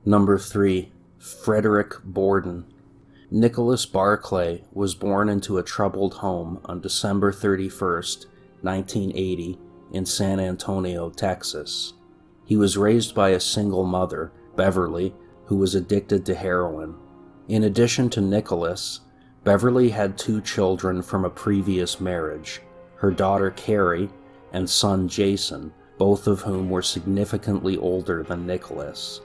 Number 3. Frederick Borden. Nicholas Barclay was born into a troubled home on December 31st, 1980, in San Antonio, Texas. He was raised by a single mother, Beverly, who was addicted to heroin. In addition to Nicholas, Beverly had 2 children from a previous marriage, her daughter Carrie and son Jason, both of whom were significantly older than Nicholas.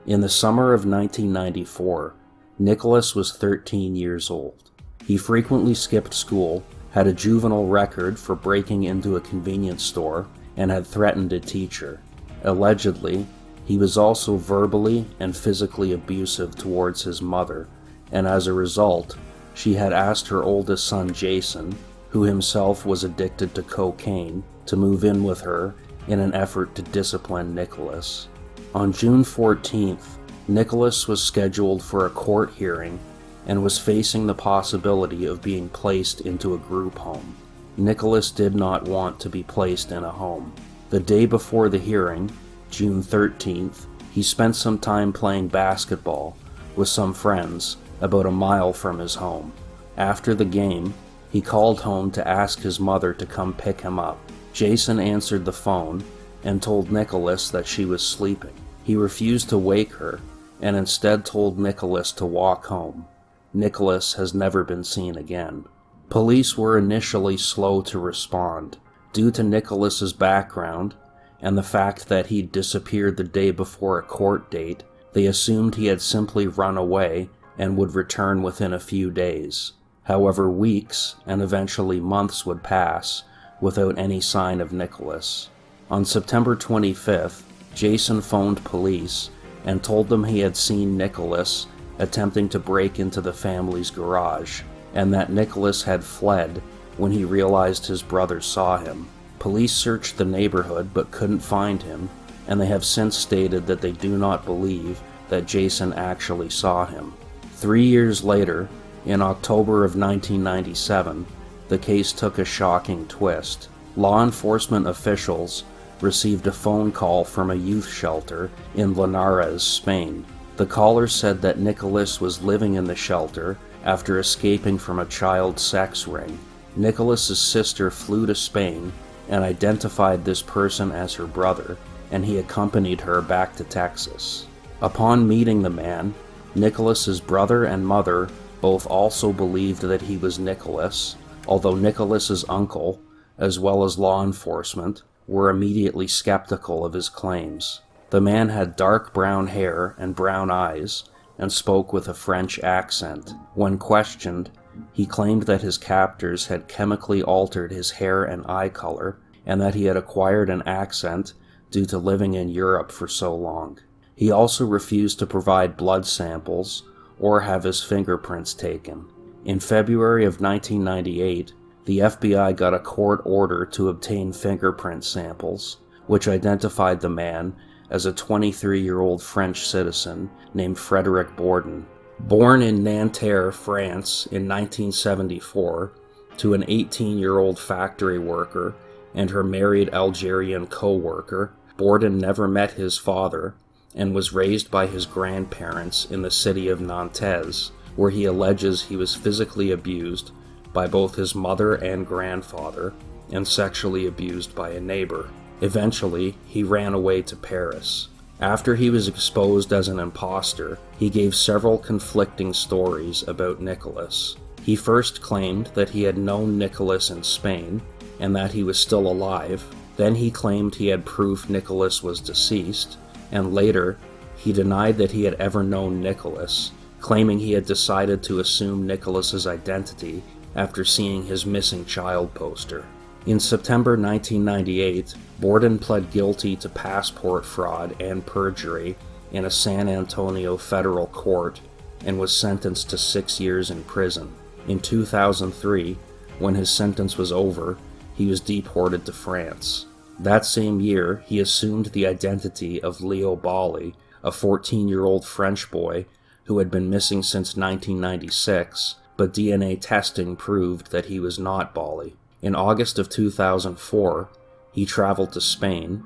In the summer of 1994, Nicholas was 13 years old. He frequently skipped school, had a juvenile record for breaking into a convenience store, and had threatened a teacher. Allegedly, he was also verbally and physically abusive towards his mother, and as a result, she had asked her oldest son Jason, who himself was addicted to cocaine, to move in with her in an effort to discipline Nicholas. On June 14th, Nicholas was scheduled for a court hearing and was facing the possibility of being placed into a group home. Nicholas did not want to be placed in a home. The day before the hearing, June 13th, he spent some time playing basketball with some friends about a mile from his home. After the game, he called home to ask his mother to come pick him up. Jason answered the phone and told Nicholas that she was sleeping. He refused to wake her and instead told Nicholas to walk home. Nicholas has never been seen again. Police were initially slow to respond. Due to Nicholas's background and the fact that he'd disappeared the day before a court date, they assumed he had simply run away and would return within a few days. However, weeks and eventually months would pass without any sign of Nicholas. On September 25th, Jason phoned police and told them he had seen Nicholas attempting to break into the family's garage, and that Nicholas had fled when he realized his brother saw him. Police searched the neighborhood but couldn't find him, and they have since stated that they do not believe that Jason actually saw him. 3 years later, in October of 1997, the case took a shocking twist. Law enforcement officials received a phone call from a youth shelter in Linares, Spain. The caller said that Nicholas was living in the shelter after escaping from a child sex ring. Nicholas's sister flew to Spain and identified this person as her brother, and he accompanied her back to Texas. Upon meeting the man, Nicholas's brother and mother both also believed that he was Nicholas, although Nicholas's uncle, as well as law enforcement, were immediately skeptical of his claims. The man had dark brown hair and brown eyes, and spoke with a French accent. When questioned, he claimed that his captors had chemically altered his hair and eye color, and that he had acquired an accent due to living in Europe for so long. He also refused to provide blood samples or have his fingerprints taken. In February of 1998, the FBI got a court order to obtain fingerprint samples, which identified the man as a 23-year-old French citizen named Frederick Borden. Born in Nanterre, France in 1974 to an 18-year-old factory worker and her married Algerian co-worker, Borden never met his father and was raised by his grandparents in the city of Nantes, where he alleges he was physically abused by both his mother and grandfather, and sexually abused by a neighbor. Eventually, he ran away to Paris. After he was exposed as an imposter, he gave several conflicting stories about Nicholas. He first claimed that he had known Nicholas in Spain, and that he was still alive. Then he claimed he had proof Nicholas was deceased, and later, he denied that he had ever known Nicholas, claiming he had decided to assume Nicholas's identity after seeing his missing child poster. In September 1998, Borden pled guilty to passport fraud and perjury in a San Antonio federal court and was sentenced to 6 years in prison. In 2003, when his sentence was over, he was deported to France. That same year, he assumed the identity of Leo Bali, a 14-year-old French boy who had been missing since 1996, but DNA testing proved that he was not Bali. In August of 2004, he traveled to Spain,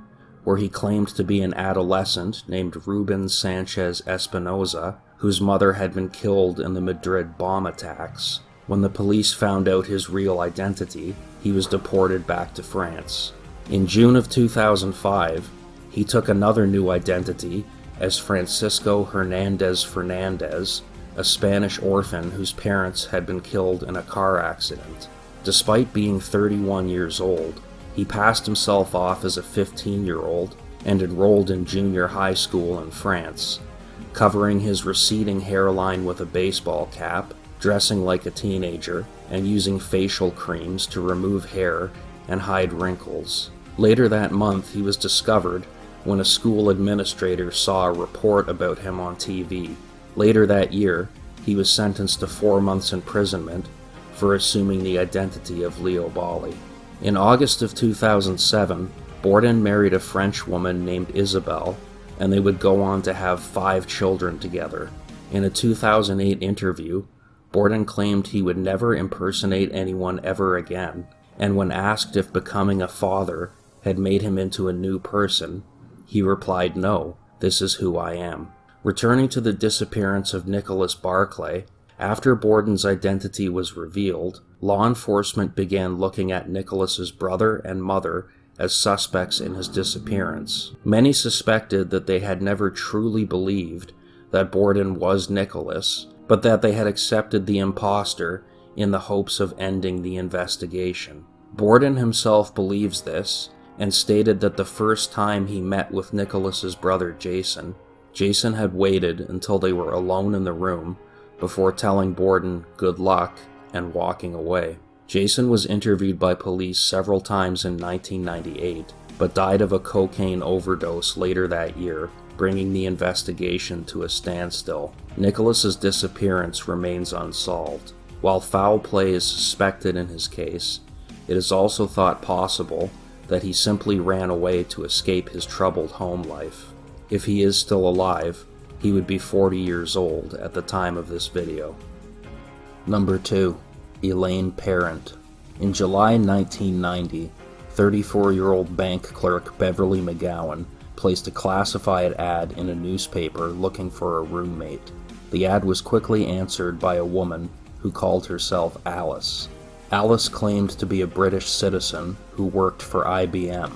where he claimed to be an adolescent named Ruben Sanchez Espinoza, whose mother had been killed in the Madrid bomb attacks. When the police found out his real identity, he was deported back to France. In June of 2005, he took another new identity as Francisco Hernandez Fernandez, a Spanish orphan whose parents had been killed in a car accident. Despite being 31 years old, he passed himself off as a 15-year-old and enrolled in junior high school in France, covering his receding hairline with a baseball cap, dressing like a teenager, and using facial creams to remove hair and hide wrinkles. Later that month, he was discovered when a school administrator saw a report about him on TV. Later that year, he was sentenced to 4 months imprisonment for assuming the identity of Leo Bali. In August of 2007, Bourdin married a French woman named Isabelle, and they would go on to have 5 children together. In a 2008 interview, Bourdin claimed he would never impersonate anyone ever again, and when asked if becoming a father had made him into a new person, he replied, "No, this is who I am." Returning to the disappearance of Nicholas Barclay, after Bourdin's identity was revealed, law enforcement began looking at Nicholas's brother and mother as suspects in his disappearance. Many suspected that they had never truly believed that Bourdin was Nicholas, but that they had accepted the imposter in the hopes of ending the investigation. Bourdin himself believes this, and stated that the first time he met with Nicholas's brother Jason had waited until they were alone in the room before telling Bourdin good luck and walking away. Jason was interviewed by police several times in 1998, but died of a cocaine overdose later that year, bringing the investigation to a standstill. Nicholas's disappearance remains unsolved. While foul play is suspected in his case, it is also thought possible that he simply ran away to escape his troubled home life. If he is still alive, he would be 40 years old at the time of this video. Number 2. Elaine Parent. In July 1990, 34-year-old bank clerk Beverly McGowan placed a classified ad in a newspaper looking for a roommate. The ad was quickly answered by a woman who called herself Alice. Alice claimed to be a British citizen who worked for IBM.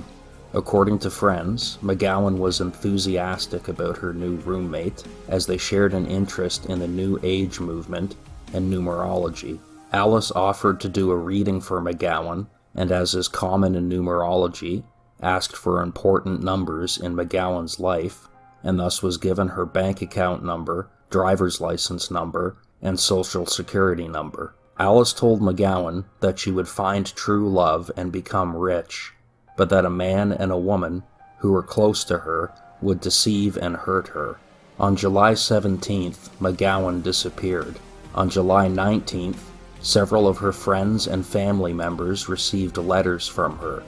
According to friends, McGowan was enthusiastic about her new roommate, as they shared an interest in the New Age movement and numerology. Alice offered to do a reading for McGowan, and as is common in numerology, asked for important numbers in McGowan's life, and thus was given her bank account number, driver's license number, and social security number. Alice told McGowan that she would find true love and become rich, but that a man and a woman who were close to her would deceive and hurt her. On July 17th, McGowan disappeared. On July 19th, several of her friends and family members received letters from her,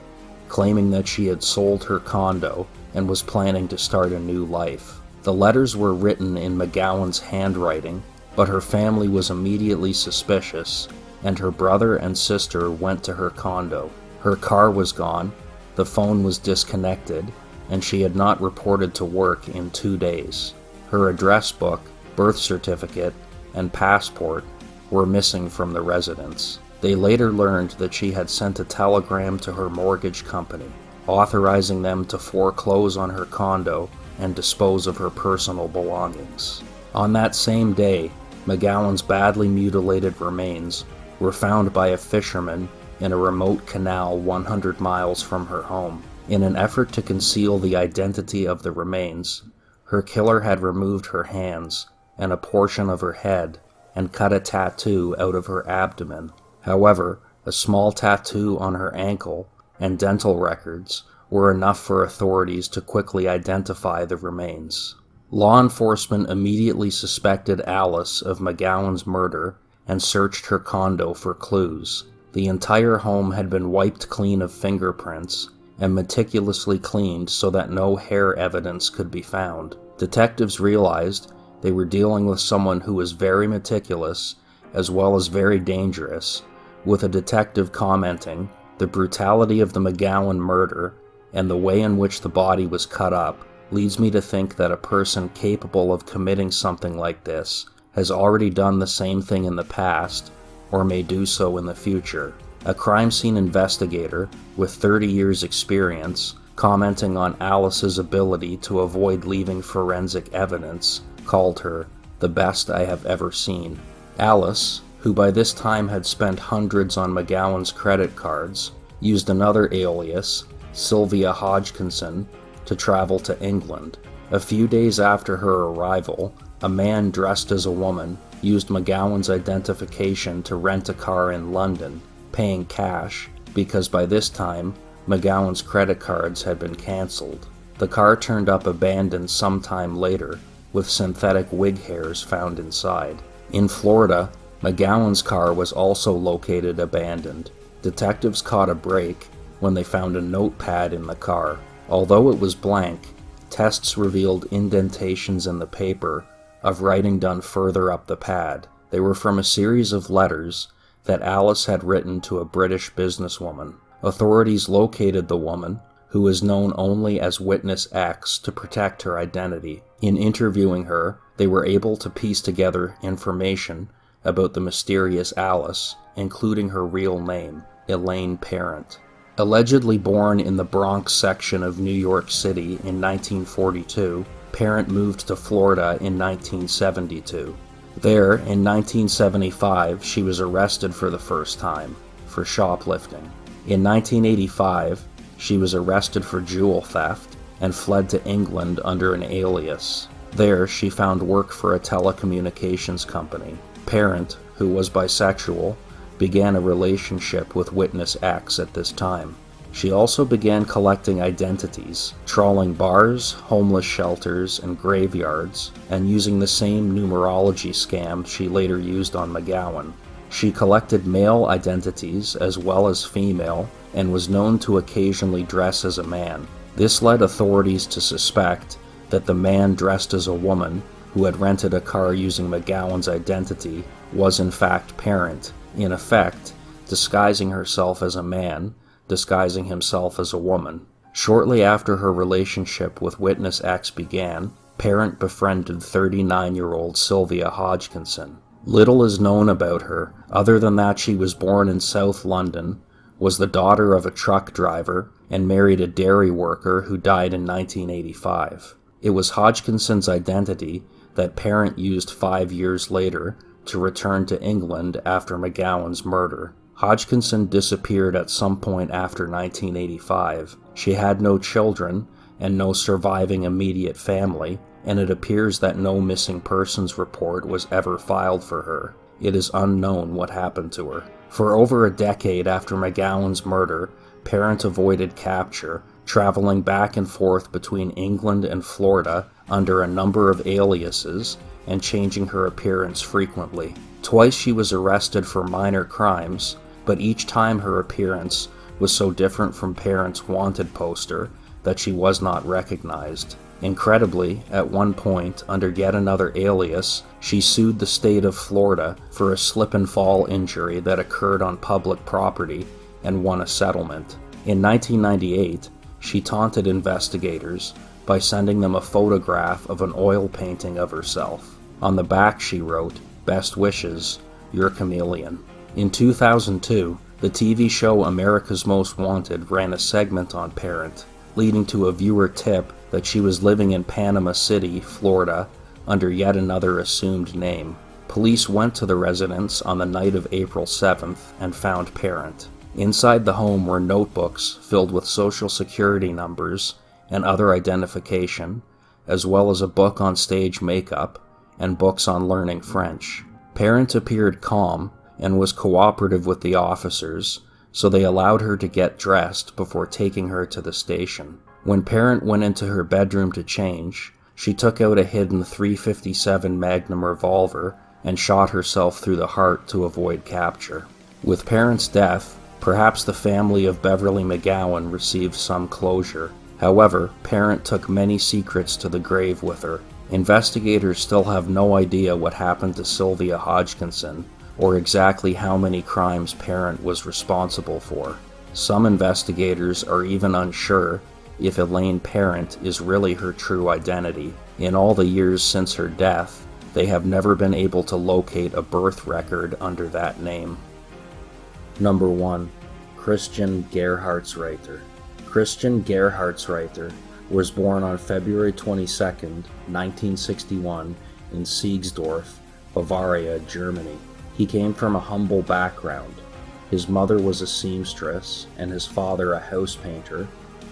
claiming that she had sold her condo and was planning to start a new life. The letters were written in McGowan's handwriting, but her family was immediately suspicious, and her brother and sister went to her condo. Her car was gone, the phone was disconnected, and she had not reported to work in 2 days. Her address book, birth certificate, and passport were missing from the residence. They later learned that she had sent a telegram to her mortgage company, authorizing them to foreclose on her condo and dispose of her personal belongings. On that same day, McGowan's badly mutilated remains were found by a fisherman in a remote canal 100 miles from her home. In an effort to conceal the identity of the remains, her killer had removed her hands and a portion of her head and cut a tattoo out of her abdomen. However, a small tattoo on her ankle and dental records were enough for authorities to quickly identify the remains. Law enforcement immediately suspected Alice of McGowan's murder and searched her condo for clues. The entire home had been wiped clean of fingerprints and meticulously cleaned so that no hair evidence could be found. Detectives realized they were dealing with someone who was very meticulous as well as very dangerous, with a detective commenting, "The brutality of the McGowan murder and the way in which the body was cut up leads me to think that a person capable of committing something like this has already done the same thing in the past, or may do so in the future. A crime scene investigator with 30 years experience, commenting on Alice's ability to avoid leaving forensic evidence, called her the best I have ever seen. Alice, who by this time had spent hundreds on McGowan's credit cards, used another alias, Sylvia Hodgkinson, to travel to England. A few days after her arrival, a man dressed as a woman used McGowan's identification to rent a car in London, paying cash because by this time McGowan's credit cards had been cancelled. The car turned up abandoned sometime later, with synthetic wig hairs found inside. In Florida, McGowan's car was also located abandoned. Detectives caught a break when they found a notepad in the car. Although it was blank, tests revealed indentations in the paper of writing done further up the pad. They were from a series of letters that Alice had written to a British businesswoman. Authorities located the woman, who was known only as Witness X, to protect her identity. In interviewing her, they were able to piece together information about the mysterious Alice, including her real name, Elaine Parent. Allegedly born in the Bronx section of New York City in 1942, Parent moved to Florida in 1972. There, in 1975, she was arrested for the first time, for shoplifting. In 1985, she was arrested for jewel theft and fled to England under an alias. There, she found work for a telecommunications company. Parent, who was bisexual, began a relationship with Witness X at this time. She also began collecting identities, trawling bars, homeless shelters, and graveyards, and using the same numerology scam she later used on McGowan. She collected male identities as well as female, and was known to occasionally dress as a man. This led authorities to suspect that the man dressed as a woman, who had rented a car using McGowan's identity, was in fact Parent, in effect, disguising herself as a man, disguising himself as a woman. Shortly after her relationship with Witness X began, Parent befriended 39-year-old Sylvia Hodgkinson. Little is known about her, other than that she was born in South London, was the daughter of a truck driver, and married a dairy worker who died in 1985. It was Hodgkinson's identity that Parent used 5 years later to return to England after McGowan's murder. Hodgkinson disappeared at some point after 1985. She had no children and no surviving immediate family, and it appears that no missing persons report was ever filed for her. It is unknown what happened to her. For over a decade after McGowan's murder, Parent avoided capture, traveling back and forth between England and Florida under a number of aliases and changing her appearance frequently. Twice she was arrested for minor crimes, but each time her appearance was so different from Parent's wanted poster that she was not recognized. Incredibly, at one point, under yet another alias, she sued the state of Florida for a slip and fall injury that occurred on public property and won a settlement. In 1998, she taunted investigators by sending them a photograph of an oil painting of herself. On the back she wrote, "Best wishes, your chameleon." In 2002, the TV show America's Most Wanted ran a segment on Parent, leading to a viewer tip that she was living in Panama City, Florida, under yet another assumed name. Police went to the residence on the night of April 7th and found Parent. Inside the home were notebooks filled with social security numbers and other identification, as well as a book on stage makeup and books on learning French. Parent appeared calm and was cooperative with the officers, so they allowed her to get dressed before taking her to the station. When Parent went into her bedroom to change, she took out a hidden .357 Magnum revolver and shot herself through the heart to avoid capture. With Parent's death, perhaps the family of Beverly McGowan received some closure. However, Parent took many secrets to the grave with her. Investigators still have no idea what happened to Sylvia Hodgkinson, or exactly how many crimes Parent was responsible for. Some investigators are even unsure if Elaine Parent is really her true identity. In all the years since her death, they have never been able to locate a birth record under that name. Number 1. Christian Gerhartsreiter. Christian Gerhartsreiter was born on February 22, 1961 in Siegsdorf, Bavaria, Germany. He came from a humble background. His mother was a seamstress and his father a house painter,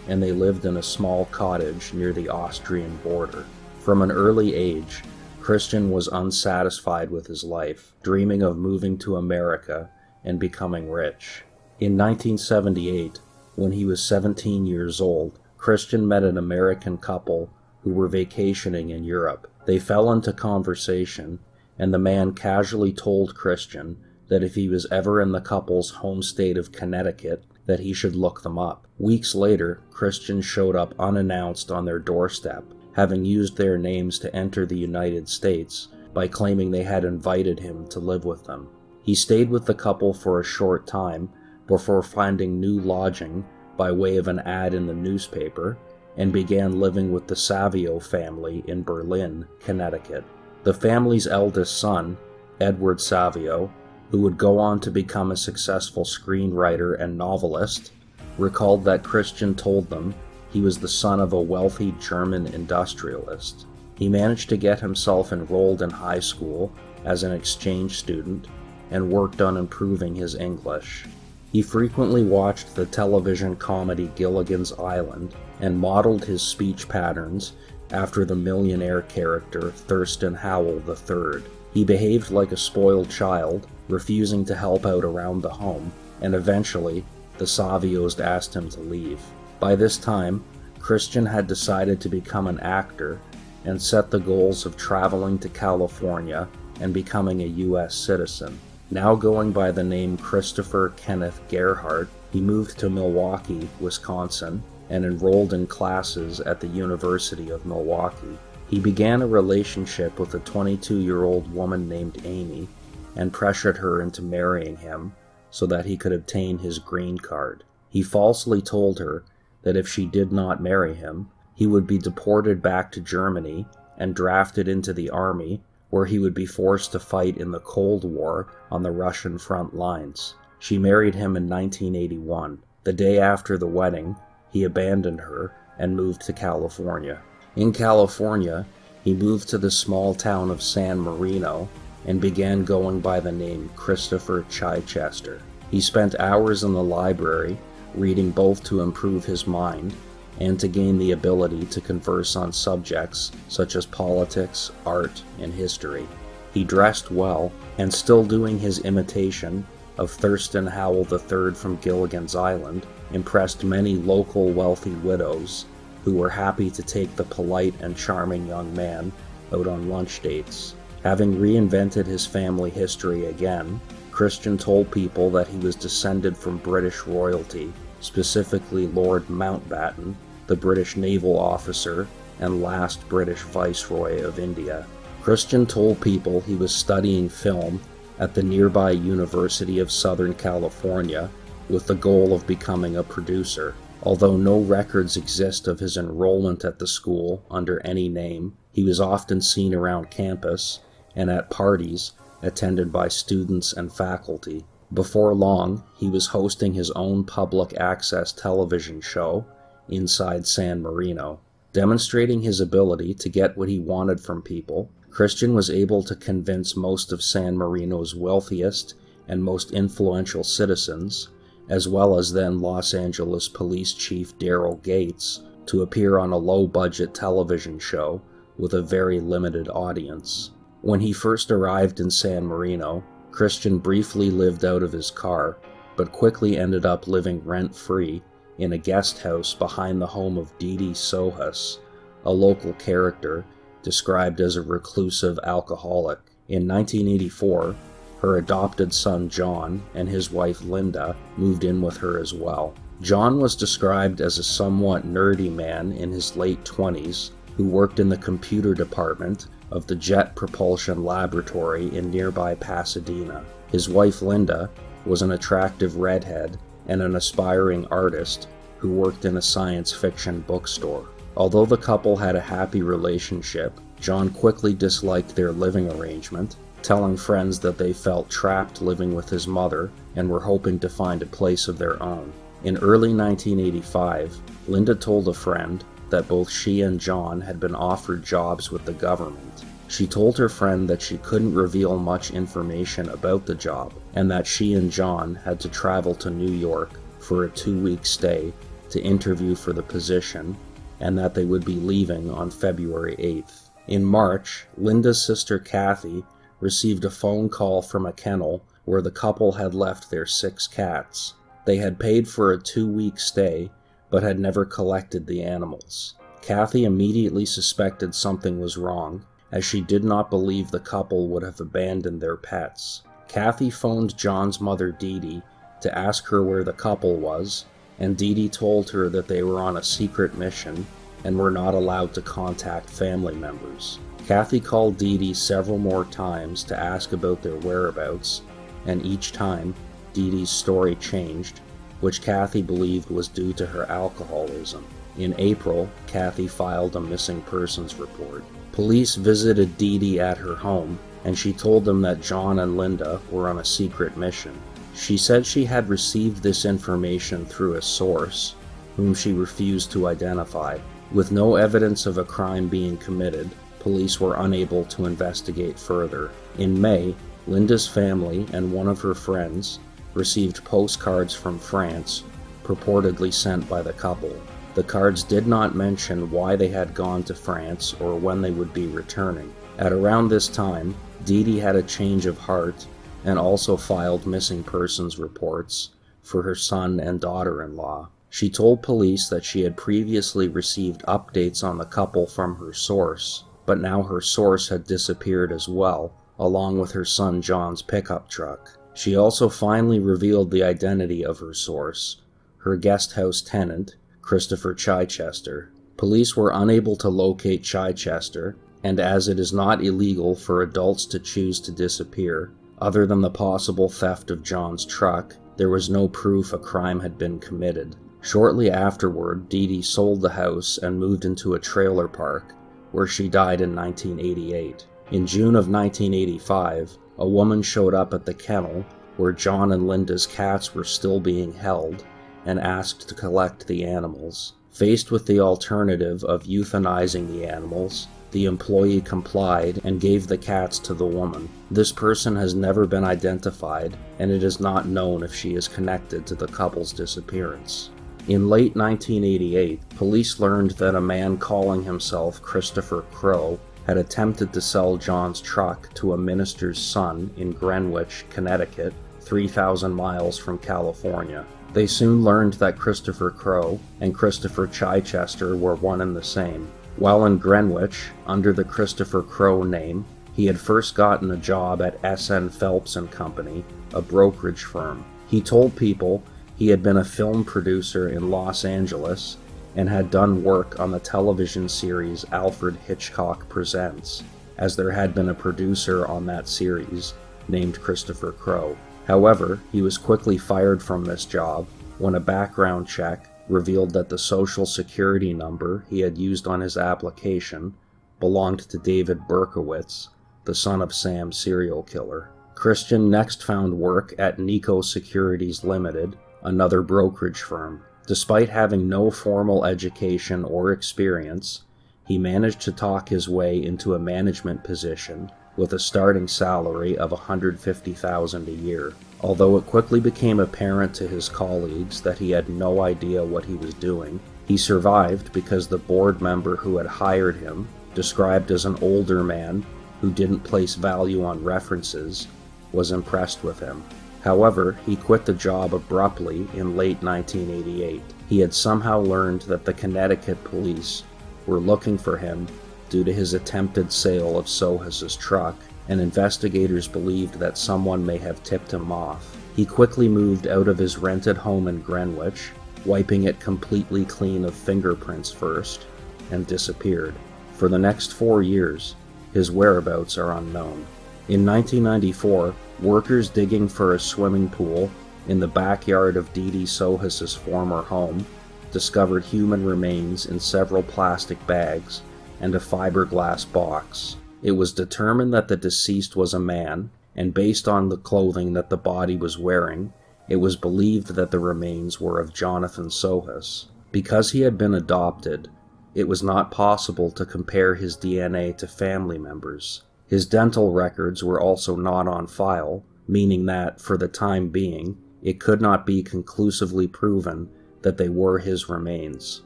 and they lived in a small cottage near the Austrian border. From an early age, Christian was unsatisfied with his life, dreaming of moving to America and becoming rich. In 1978, when he was 17 years old, Christian met an American couple who were vacationing in Europe. They fell into conversation, and the man casually told Christian that if he was ever in the couple's home state of Connecticut, that he should look them up. Weeks later, Christian showed up unannounced on their doorstep, having used their names to enter the United States by claiming they had invited him to live with them. He stayed with the couple for a short time before finding new lodging by way of an ad in the newspaper and began living with the Savio family in Berlin, Connecticut. The family's eldest son, Edward Savio, who would go on to become a successful screenwriter and novelist, recalled that Christian told them he was the son of a wealthy German industrialist. He managed to get himself enrolled in high school as an exchange student and worked on improving his English. He frequently watched the television comedy Gilligan's Island and modeled his speech patterns after the millionaire character Thurston Howell III. He behaved like a spoiled child, refusing to help out around the home, and eventually, the Savios asked him to leave. By this time, Christian had decided to become an actor and set the goals of traveling to California and becoming a U.S. citizen. Now going by the name Christopher Kenneth Gerhardt, he moved to Milwaukee, Wisconsin, and enrolled in classes at the University of Milwaukee. He began a relationship with a 22-year-old woman named Amy and pressured her into marrying him so that he could obtain his green card. He falsely told her that if she did not marry him, he would be deported back to Germany and drafted into the army, where he would be forced to fight in the Cold War on the Russian front lines. She married him in 1981. The day after the wedding, he abandoned her and moved to California. In California, he moved to the small town of San Marino and began going by the name Christopher Chichester. He spent hours in the library, reading both to improve his mind and to gain the ability to converse on subjects such as politics, art, and history. He dressed well, and still doing his imitation of Thurston Howell III from Gilligan's Island, impressed many local wealthy widows who were happy to take the polite and charming young man out on lunch dates. Having reinvented his family history again, Christian told people that he was descended from British royalty, specifically Lord Mountbatten, the British naval officer and last British Viceroy of India. Christian told people he was studying film at the nearby University of Southern California with the goal of becoming a producer. Although no records exist of his enrollment at the school under any name, he was often seen around campus and at parties attended by students and faculty. Before long, he was hosting his own public access television show inside San Marino. Demonstrating his ability to get what he wanted from people, Christian was able to convince most of San Marino's wealthiest and most influential citizens, as well as then Los Angeles Police Chief Daryl Gates, to appear on a low-budget television show with a very limited audience. When he first arrived in San Marino, Christian briefly lived out of his car, but quickly ended up living rent-free in a guest house behind the home of Didi Sohus, a local character described as a reclusive alcoholic. In 1984, her adopted son John and his wife Linda moved in with her as well. John was described as a somewhat nerdy man in his late 20s who worked in the computer department of the Jet Propulsion Laboratory in nearby Pasadena. His wife Linda was an attractive redhead and an aspiring artist who worked in a science fiction bookstore. Although the couple had a happy relationship, John quickly disliked their living arrangement, telling friends that they felt trapped living with his mother and were hoping to find a place of their own. In early 1985, Linda told a friend that both she and John had been offered jobs with the government. She told her friend that she couldn't reveal much information about the job, and that she and John had to travel to New York for a 2-week stay to interview for the position, and that they would be leaving on February 8th. In March, Linda's sister Kathy received a phone call from a kennel where the couple had left their 6 cats. They had paid for a 2-week stay, but had never collected the animals. Kathy immediately suspected something was wrong, as she did not believe the couple would have abandoned their pets. Kathy phoned John's mother Dee Dee to ask her where the couple was, and Dee Dee told her that they were on a secret mission and were not allowed to contact family members. Kathy called Dee Dee several more times to ask about their whereabouts, and each time, Dee Dee's story changed, which Kathy believed was due to her alcoholism. In April, Kathy filed a missing persons report. Police visited Dee Dee at her home, and she told them that John and Linda were on a secret mission. She said she had received this information through a source, whom she refused to identify. With no evidence of a crime being committed, police were unable to investigate further. In May, Linda's family and one of her friends received postcards from France, purportedly sent by the couple. The cards did not mention why they had gone to France or when they would be returning. At around this time, Dee Dee had a change of heart and also filed missing persons reports for her son and daughter-in-law. She told police that she had previously received updates on the couple from her source, but now her source had disappeared as well, along with her son John's pickup truck. She also finally revealed the identity of her source, her guest house tenant, Christopher Chichester. Police were unable to locate Chichester, and as it is not illegal for adults to choose to disappear, other than the possible theft of John's truck, there was no proof a crime had been committed. Shortly afterward, Dee Dee sold the house and moved into a trailer park, where she died in 1988. In June of 1985, a woman showed up at the kennel where John and Linda's cats were still being held and asked to collect the animals. Faced with the alternative of euthanizing the animals, the employee complied and gave the cats to the woman. This person has never been identified, and it is not known if she is connected to the couple's disappearance. In late 1988, police learned that a man calling himself Christopher Crowe had attempted to sell John's truck to a minister's son in Greenwich, Connecticut, 3,000 miles from California. They soon learned that Christopher Crowe and Christopher Chichester were one and the same. While in Greenwich, under the Christopher Crowe name, he had first gotten a job at S.N. Phelps & Company, a brokerage firm. He told people he had been a film producer in Los Angeles and had done work on the television series Alfred Hitchcock Presents, as there had been a producer on that series named Christopher Crowe. However, he was quickly fired from this job when a background check revealed that the social security number he had used on his application belonged to David Berkowitz, the son of Sam's serial killer. Christian next found work at Nico Securities Limited, another brokerage firm. Despite having no formal education or experience, he managed to talk his way into a management position with a starting salary of $150,000 a year. Although it quickly became apparent to his colleagues that he had no idea what he was doing, he survived because the board member who had hired him, described as an older man who didn't place value on references, was impressed with him. However, he quit the job abruptly in late 1988. He had somehow learned that the Connecticut police were looking for him due to his attempted sale of Sohas's truck, and investigators believed that someone may have tipped him off. He quickly moved out of his rented home in Greenwich, wiping it completely clean of fingerprints first, and disappeared. For the next 4 years, his whereabouts are unknown. In 1994, workers digging for a swimming pool in the backyard of Dee Dee Sohas's former home discovered human remains in several plastic bags and a fiberglass box. It was determined that the deceased was a man, and based on the clothing that the body was wearing, it was believed that the remains were of Jonathan Sohus. Because he had been adopted, it was not possible to compare his DNA to family members. His dental records were also not on file, meaning that, for the time being, it could not be conclusively proven that they were his remains.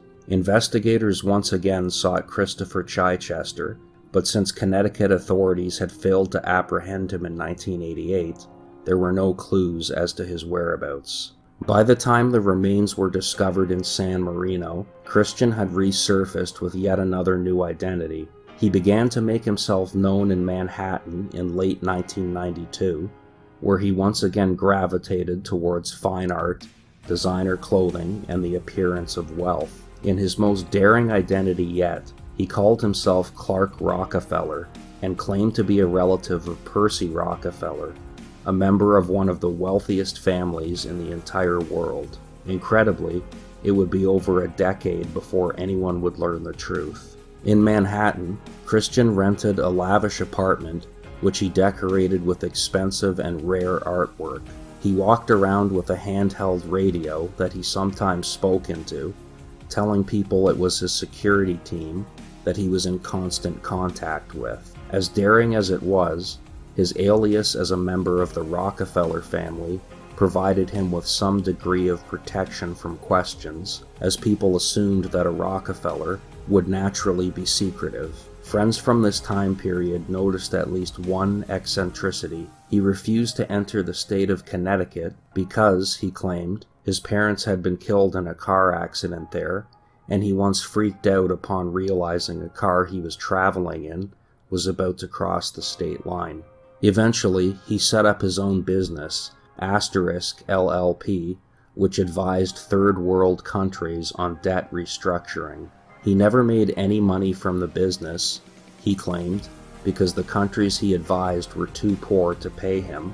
Investigators once again sought Christopher Chichester, but since Connecticut authorities had failed to apprehend him in 1988, there were no clues as to his whereabouts. By the time the remains were discovered in San Marino, Christian had resurfaced with yet another new identity. He began to make himself known in Manhattan in late 1992, where he once again gravitated towards fine art, designer clothing, and the appearance of wealth. In his most daring identity yet, he called himself Clark Rockefeller and claimed to be a relative of Percy Rockefeller, a member of one of the wealthiest families in the entire world. Incredibly, it would be over a decade before anyone would learn the truth. In Manhattan, Christian rented a lavish apartment which he decorated with expensive and rare artwork. He walked around with a handheld radio that he sometimes spoke into, telling people it was his security team that he was in constant contact with. As daring as it was, his alias as a member of the Rockefeller family provided him with some degree of protection from questions, as people assumed that a Rockefeller would naturally be secretive. Friends from this time period noticed at least one eccentricity. He refused to enter the state of Connecticut because, he claimed, his parents had been killed in a car accident there, and he once freaked out upon realizing a car he was traveling in was about to cross the state line. Eventually, he set up his own business, Asterisk LLP, which advised third world countries on debt restructuring. He never made any money from the business, he claimed, because the countries he advised were too poor to pay him,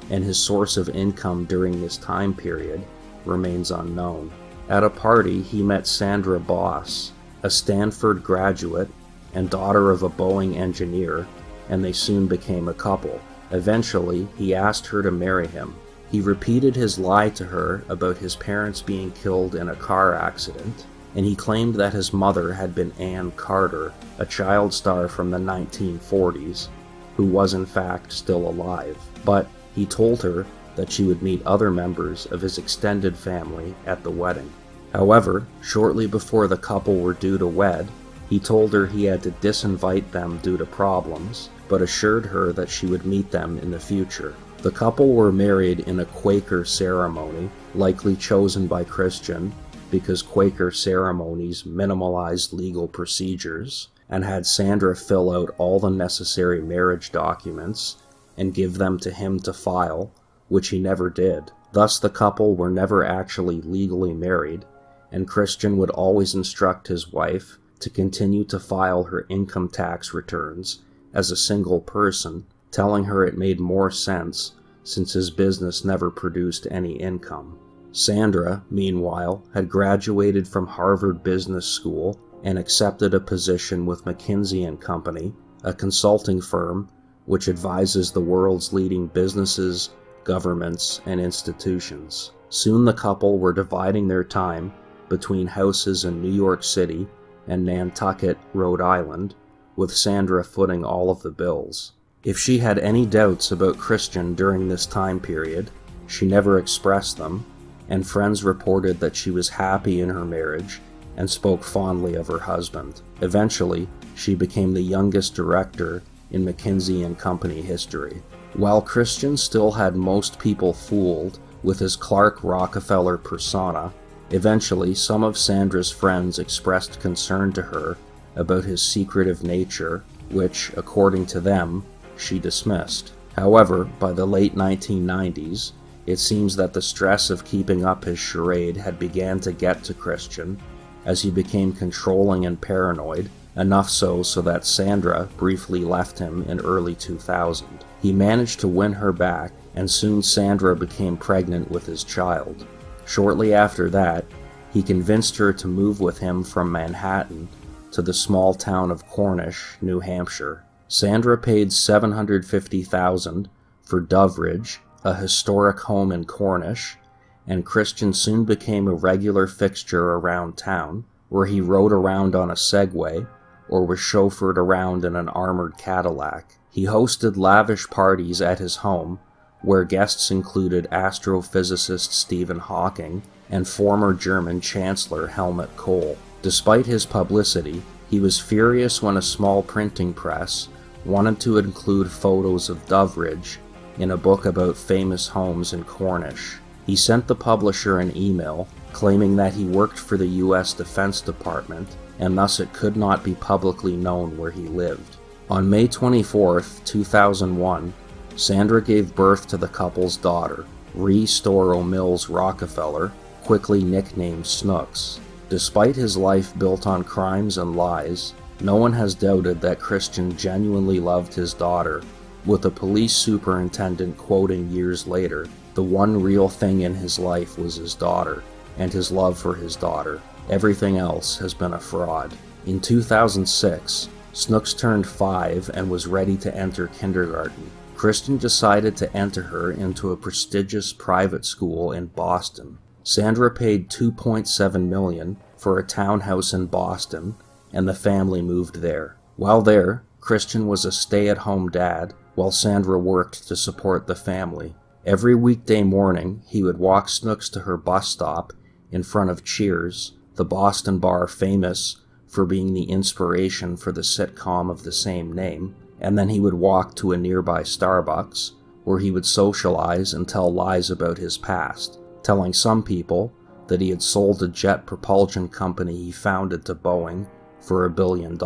and his source of income during this time period remains unknown. At a party, he met Sandra Boss, a Stanford graduate and daughter of a Boeing engineer, and they soon became a couple. Eventually, he asked her to marry him. He repeated his lie to her about his parents being killed in a car accident, and he claimed that his mother had been Ann Carter, a child star from the 1940s, who was in fact still alive. But he told her that she would meet other members of his extended family at the wedding. However, shortly before the couple were due to wed, he told her he had to disinvite them due to problems, but assured her that she would meet them in the future. The couple were married in a Quaker ceremony, likely chosen by Christian because Quaker ceremonies minimalized legal procedures, and had Sandra fill out all the necessary marriage documents and give them to him to file, which he never did. Thus the couple were never actually legally married, and Christian would always instruct his wife to continue to file her income tax returns as a single person, telling her it made more sense since his business never produced any income. Sandra, meanwhile, had graduated from Harvard Business School and accepted a position with McKinsey & Company, a consulting firm which advises the world's leading businesses, governments, and institutions. Soon the couple were dividing their time between houses in New York City and Nantucket, Rhode Island, with Sandra footing all of the bills. If she had any doubts about Christian during this time period, she never expressed them, and friends reported that she was happy in her marriage and spoke fondly of her husband. Eventually, she became the youngest director in McKinsey & Company history. While Christian still had most people fooled with his Clark Rockefeller persona, eventually some of Sandra's friends expressed concern to her about his secretive nature, which, according to them, she dismissed. However, by the late 1990s, it seems that the stress of keeping up his charade had began to get to Christian, as he became controlling and paranoid, enough so that Sandra briefly left him in early 2000. He managed to win her back, and soon Sandra became pregnant with his child. Shortly after that, he He convinced her to move with him from Manhattan to the small town of Cornish, New Hampshire. Sandra paid $750,000 for Doveridge, a historic home in Cornish, and Christian soon became a regular fixture around town, where he rode around on a Segway or was chauffeured around in an armored Cadillac. He hosted lavish parties at his home, where guests included astrophysicist Stephen Hawking and former German Chancellor Helmut Kohl. Despite his publicity, he was furious when a small printing press wanted to include photos of Doveridge in a book about famous homes in Cornish. He sent the publisher an email claiming that he worked for the U.S. Defense Department and thus it could not be publicly known where he lived. On May 24, 2001, Sandra gave birth to the couple's daughter, Rhea Storrow Mills Rockefeller, quickly nicknamed Snooks. Despite his life built on crimes and lies, no one has doubted that Christian genuinely loved his daughter, with the police superintendent quoting years later, "The one real thing in his life was his daughter, and his love for his daughter. Everything else has been a fraud." In 2006, Snooks turned 5 and was ready to enter kindergarten. Christian decided to enter her into a prestigious private school in Boston. Sandra paid $2.7 million for a townhouse in Boston, and the family moved there. While there, Christian was a stay-at-home dad, while Sandra worked to support the family. Every weekday morning, he would walk Snooks to her bus stop in front of Cheers, the Boston bar famous for being the inspiration for the sitcom of the same name, and then he would walk to a nearby Starbucks, where he would socialize and tell lies about his past, telling some people that he had sold a jet propulsion company he founded to Boeing for $1 billion.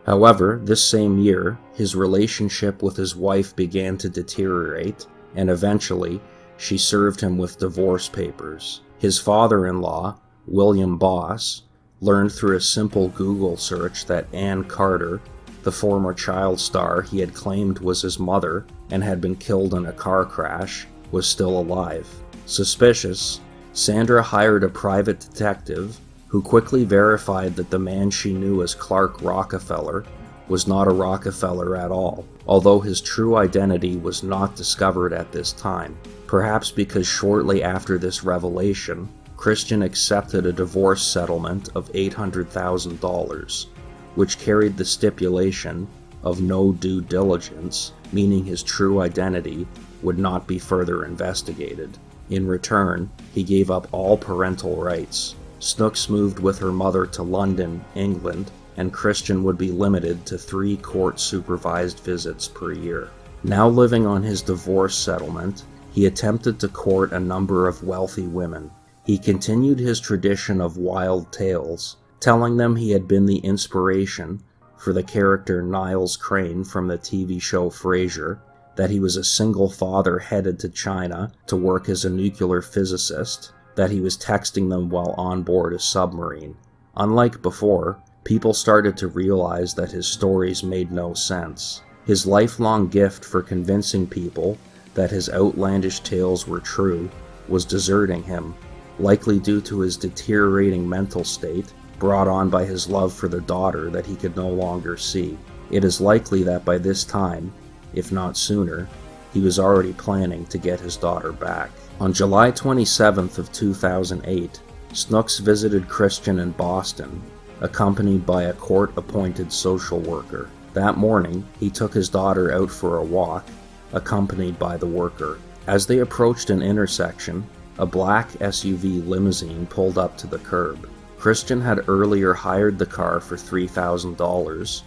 However, this same year, his relationship with his wife began to deteriorate, and eventually, she served him with divorce papers. His father-in-law, William Boss, learned through a simple Google search that Ann Carter, the former child star he had claimed was his mother and had been killed in a car crash, was still alive. Suspicious, Sandra hired a private detective who quickly verified that the man she knew as Clark Rockefeller was not a Rockefeller at all, although his true identity was not discovered at this time. Perhaps because shortly after this revelation, Christian accepted a divorce settlement of $800,000, which carried the stipulation of no due diligence, meaning his true identity would not be further investigated. In return, he gave up all parental rights. Snooks moved with her mother to London, England, and Christian would be limited to 3 court-supervised visits per year. Now living on his divorce settlement, he attempted to court a number of wealthy women. He continued his tradition of wild tales, telling them he had been the inspiration for the character Niles Crane from the TV show Frasier, that he was a single father headed to China to work as a nuclear physicist, that he was texting them while on board a submarine. Unlike before, people started to realize that his stories made no sense. His lifelong gift for convincing people that his outlandish tales were true was deserting him, likely due to his deteriorating mental state brought on by his love for the daughter that he could no longer see. It is likely that by this time, if not sooner, he was already planning to get his daughter back. On July 27th of 2008, Snooks visited Christian in Boston, accompanied by a court-appointed social worker. That morning, he took his daughter out for a walk, accompanied by the worker. As they approached an intersection, a black SUV limousine pulled up to the curb. Christian had earlier hired the car for $3,000,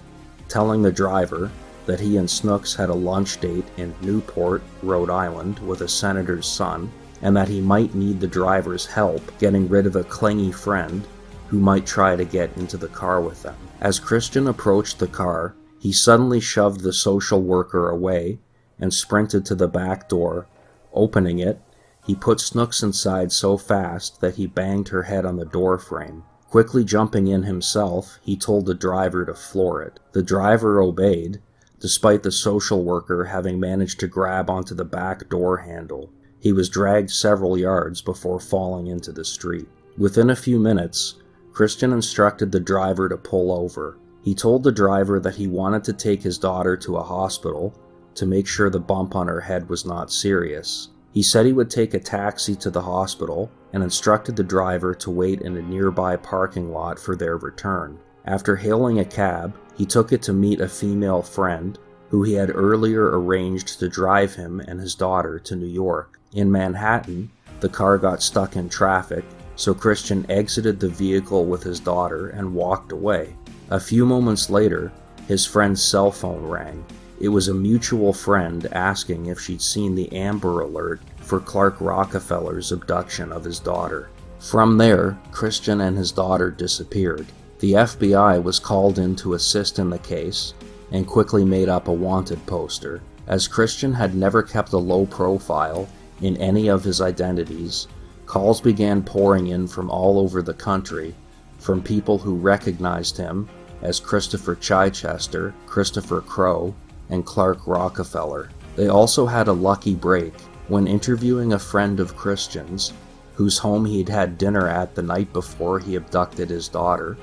telling the driver that he and Snooks had a lunch date in Newport, Rhode Island with a senator's son, and that he might need the driver's help getting rid of a clingy friend who might try to get into the car with them. As Christian approached the car, he suddenly shoved the social worker away and sprinted to the back door. Opening it, he put Snooks inside so fast that he banged her head on the door frame. Quickly jumping in himself, he told the driver to floor it. The driver obeyed, despite the social worker having managed to grab onto the back door handle. He was dragged several yards before falling into the street. Within a few minutes, Christian instructed the driver to pull over. He told the driver that he wanted to take his daughter to a hospital to make sure the bump on her head was not serious. He said he would take a taxi to the hospital and instructed the driver to wait in a nearby parking lot for their return. After hailing a cab, he took it to meet a female friend who he had earlier arranged to drive him and his daughter to New York. In Manhattan, the car got stuck in traffic, so Christian exited the vehicle with his daughter and walked away. A few moments later, his friend's cell phone rang. It was a mutual friend asking if she'd seen the Amber Alert for Clark Rockefeller's abduction of his daughter. From there, Christian and his daughter disappeared. The FBI was called in to assist in the case and quickly made up a wanted poster. As Christian had never kept a low profile in any of his identities, calls began pouring in from all over the country from people who recognized him as Christopher Chichester, Christopher Crowe, and Clark Rockefeller. They also had a lucky break when interviewing a friend of Christian's, whose home he'd had dinner at the night before he abducted his daughter.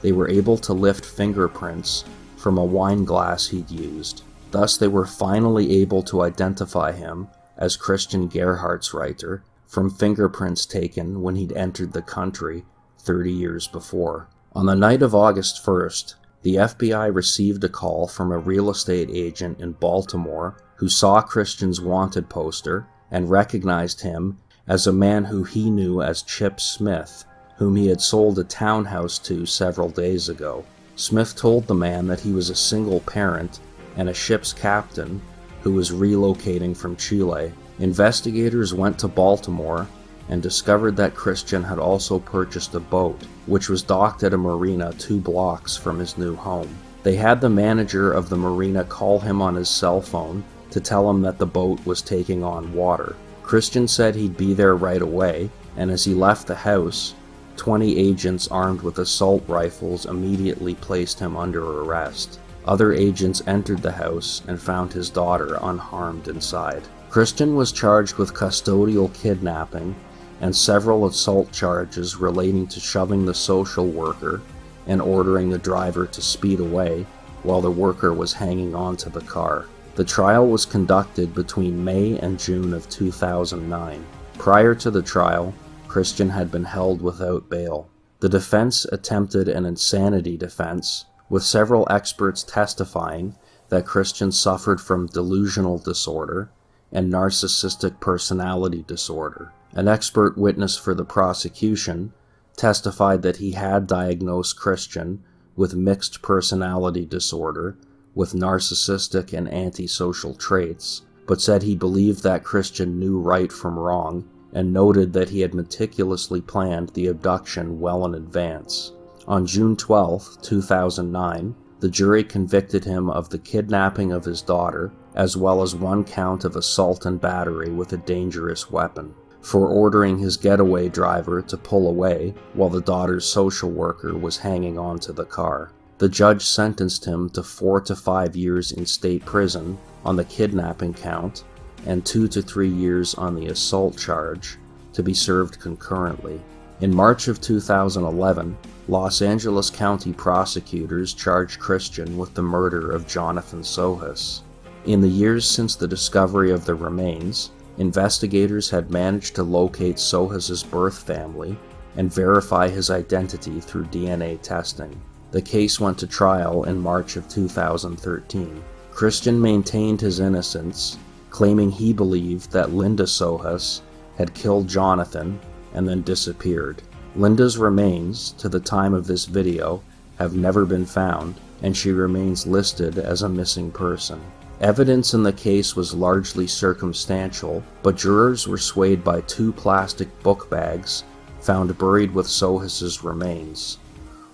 They were able to lift fingerprints from a wine glass he'd used. Thus, they were finally able to identify him as Christian Gerhartsreiter from fingerprints taken when he'd entered the country 30 years before. On the night of August 1st, the FBI received a call from a real estate agent in Baltimore who saw Christian's wanted poster and recognized him as a man who he knew as Chip Smith, whom he had sold a townhouse to several days ago. Smith told the man that he was a single parent and a ship's captain who was relocating from Chile. Investigators went to Baltimore and discovered that Christian had also purchased a boat, which was docked at a marina 2 blocks from his new home. They had the manager of the marina call him on his cell phone to tell him that the boat was taking on water. Christian said he'd be there right away, and as he left the house, 20 agents armed with assault rifles immediately placed him under arrest. Other agents entered the house and found his daughter unharmed inside. Christian was charged with custodial kidnapping and several assault charges relating to shoving the social worker and ordering the driver to speed away while the worker was hanging on to the car. The trial was conducted between May and June of 2009. Prior to the trial, Christian had been held without bail. The defense attempted an insanity defense, with several experts testifying that Christian suffered from delusional disorder and narcissistic personality disorder. An expert witness for the prosecution testified that he had diagnosed Christian with mixed personality disorder with narcissistic and antisocial traits, but said he believed that Christian knew right from wrong and noted that he had meticulously planned the abduction well in advance. On June 12, 2009, the jury convicted him of the kidnapping of his daughter, as well as 1 count of assault and battery with a dangerous weapon, for ordering his getaway driver to pull away while the daughter's social worker was hanging onto the car. The judge sentenced him to 4 to 5 years in state prison on the kidnapping count and 2 to 3 years on the assault charge to be served concurrently. In March of 2011, Los Angeles County prosecutors charged Christian with the murder of Jonathan Sohus. In the years since the discovery of the remains, investigators had managed to locate Sohus's birth family and verify his identity through DNA testing. The case went to trial in March of 2013. Christian maintained his innocence, claiming he believed that Linda Sohus had killed Jonathan and then disappeared. Linda's remains, to the time of this video, have never been found, and she remains listed as a missing person. Evidence in the case was largely circumstantial, but jurors were swayed by 2 plastic book bags found buried with Sohus's remains.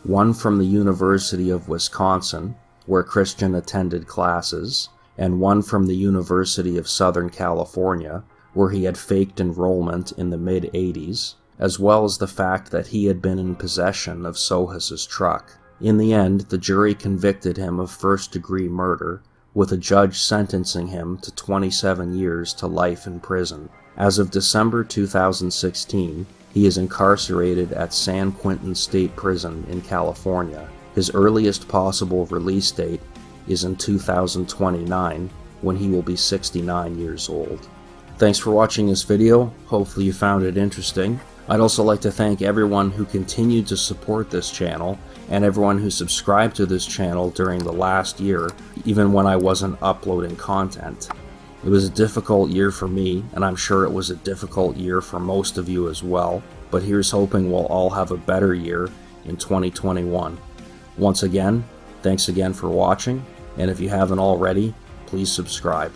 One from the University of Wisconsin, where Christian attended classes, and one from the University of Southern California, where he had faked enrollment in the mid-80s, as well as the fact that he had been in possession of Sohus's truck. In the end, the jury convicted him of first-degree murder, with a judge sentencing him to 27 years to life in prison. As of December 2016, He is incarcerated at San Quentin State Prison in California. His earliest possible release date is in 2029, when he will be 69 years old. Thanks for watching this video. Hopefully you found it interesting. I'd also like to thank everyone who continued to support this channel and everyone who subscribed to this channel during the last year, even when I wasn't uploading content. It was a difficult year for me, and I'm sure it was a difficult year for most of you as well, but here's hoping we'll all have a better year in 2021. Once again, thanks again for watching, and if you haven't already, please subscribe.